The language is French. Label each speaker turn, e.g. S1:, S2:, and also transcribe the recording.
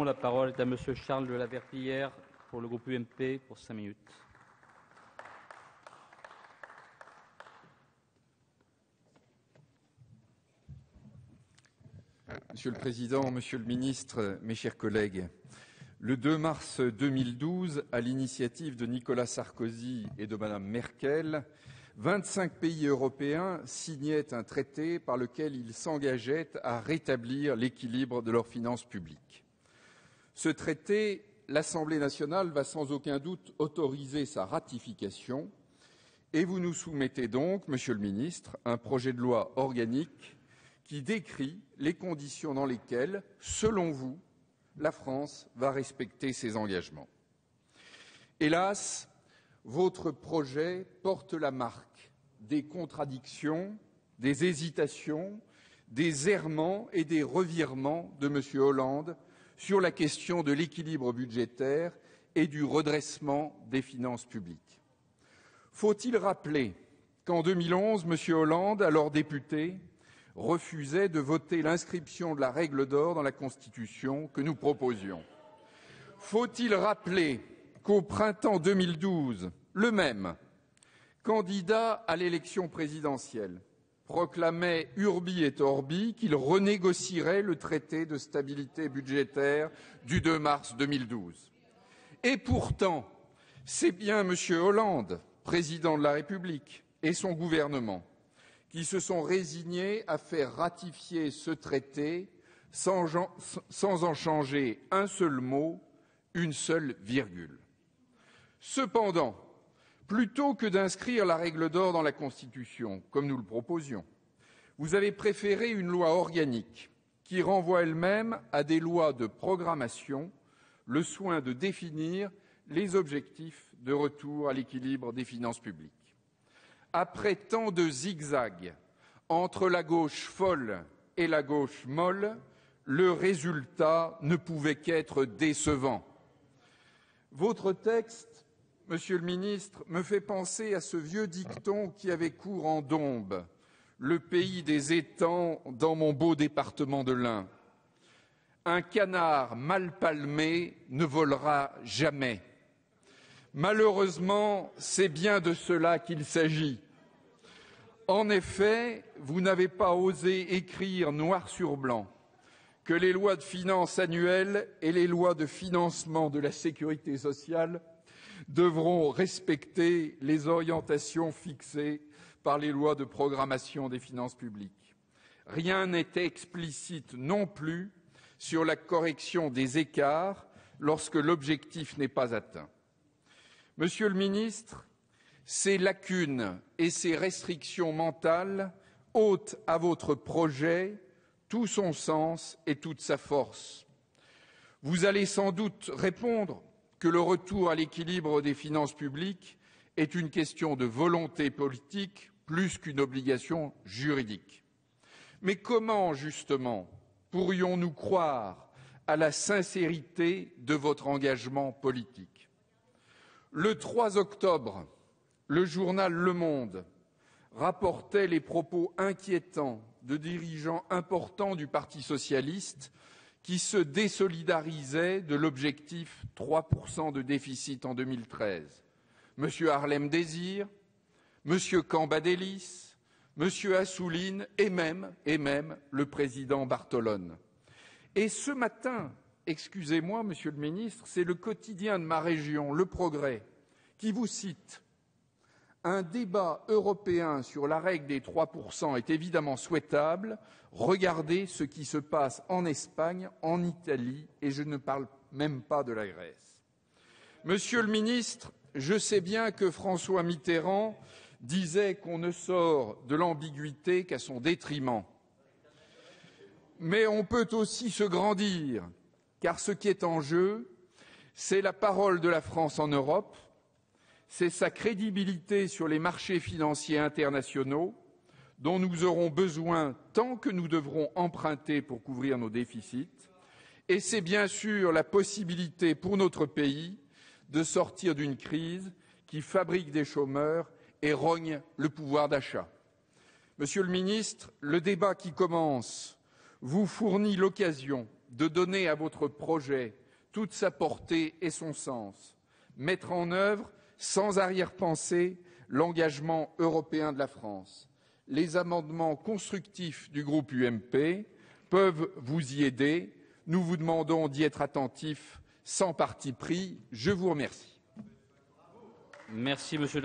S1: La parole est à Monsieur Charles de la Verpillière pour le groupe UMP pour 5 minutes.
S2: Monsieur le Président, Monsieur le Ministre, mes chers collègues, le 2 mars 2012, à l'initiative de Nicolas Sarkozy et de Madame Merkel, 25 pays européens signaient un traité par lequel ils s'engageaient à rétablir l'équilibre de leurs finances publiques. Ce traité, l'Assemblée nationale va sans aucun doute autoriser sa ratification et vous nous soumettez donc, Monsieur le Ministre, un projet de loi organique qui décrit les conditions dans lesquelles, selon vous, la France va respecter ses engagements. Hélas, votre projet porte la marque des contradictions, des hésitations, des errements et des revirements de M. Hollande sur la question de l'équilibre budgétaire et du redressement des finances publiques. Faut-il rappeler qu'en 2011, M. Hollande, alors député, refusait de voter l'inscription de la règle d'or dans la Constitution que nous proposions? Faut-il rappeler qu'au printemps 2012, le même candidat à l'élection présidentielle proclamait urbi et orbi qu'il renégocierait le traité de stabilité budgétaire du 2 mars 2012. Et pourtant, c'est bien M. Hollande, président de la République, et son gouvernement qui se sont résignés à faire ratifier ce traité sans en changer un seul mot, une seule virgule. Cependant, plutôt que d'inscrire la règle d'or dans la Constitution, comme nous le proposions, vous avez préféré une loi organique qui renvoie elle-même à des lois de programmation le soin de définir les objectifs de retour à l'équilibre des finances publiques. Après tant de zigzags entre la gauche folle et la gauche molle, le résultat ne pouvait qu'être décevant. Votre texte, Monsieur le Ministre, me fait penser à ce vieux dicton qui avait cours en Dombes, le pays des étangs dans mon beau département de l'Ain. Un canard mal palmé ne volera jamais. Malheureusement, c'est bien de cela qu'il s'agit. En effet, vous n'avez pas osé écrire noir sur blanc que les lois de finances annuelles et les lois de financement de la sécurité sociale devront respecter les orientations fixées par les lois de programmation des finances publiques. Rien n'était explicite non plus sur la correction des écarts lorsque l'objectif n'est pas atteint. Monsieur le Ministre, ces lacunes et ces restrictions mentales ôtent à votre projet tout son sens et toute sa force. Vous allez sans doute répondre que le retour à l'équilibre des finances publiques est une question de volonté politique plus qu'une obligation juridique. Mais comment, justement, pourrions-nous croire à la sincérité de votre engagement politique? Le 3 octobre, le journal Le Monde rapportait les propos inquiétants de dirigeants importants du Parti socialiste qui se désolidarisaient de l'objectif 3% de déficit en 2013. M. Harlem Désir, M. Cambadélis, M. Assouline et même le président Bartolone. Et ce matin, excusez-moi, Monsieur le Ministre, c'est le quotidien de ma région, Le Progrès, qui vous cite. Un débat européen sur la règle des 3% est évidemment souhaitable. Regardez ce qui se passe en Espagne, en Italie, et je ne parle même pas de la Grèce. Monsieur le Ministre, je sais bien que François Mitterrand disait qu'on ne sort de l'ambiguïté qu'à son détriment. Mais on peut aussi se grandir, car ce qui est en jeu, c'est la parole de la France en Europe, c'est sa crédibilité sur les marchés financiers internationaux, dont nous aurons besoin tant que nous devrons emprunter pour couvrir nos déficits, et c'est bien sûr la possibilité pour notre pays de sortir d'une crise qui fabrique des chômeurs et rogne le pouvoir d'achat. Monsieur le Ministre, le débat qui commence vous fournit l'occasion de donner à votre projet toute sa portée et son sens, mettre en œuvre sans arrière-pensée l'engagement européen de la France. Les amendements constructifs du groupe UMP peuvent vous y aider. Nous vous demandons d'y être attentifs sans parti pris. Je vous remercie.
S1: Merci, Monsieur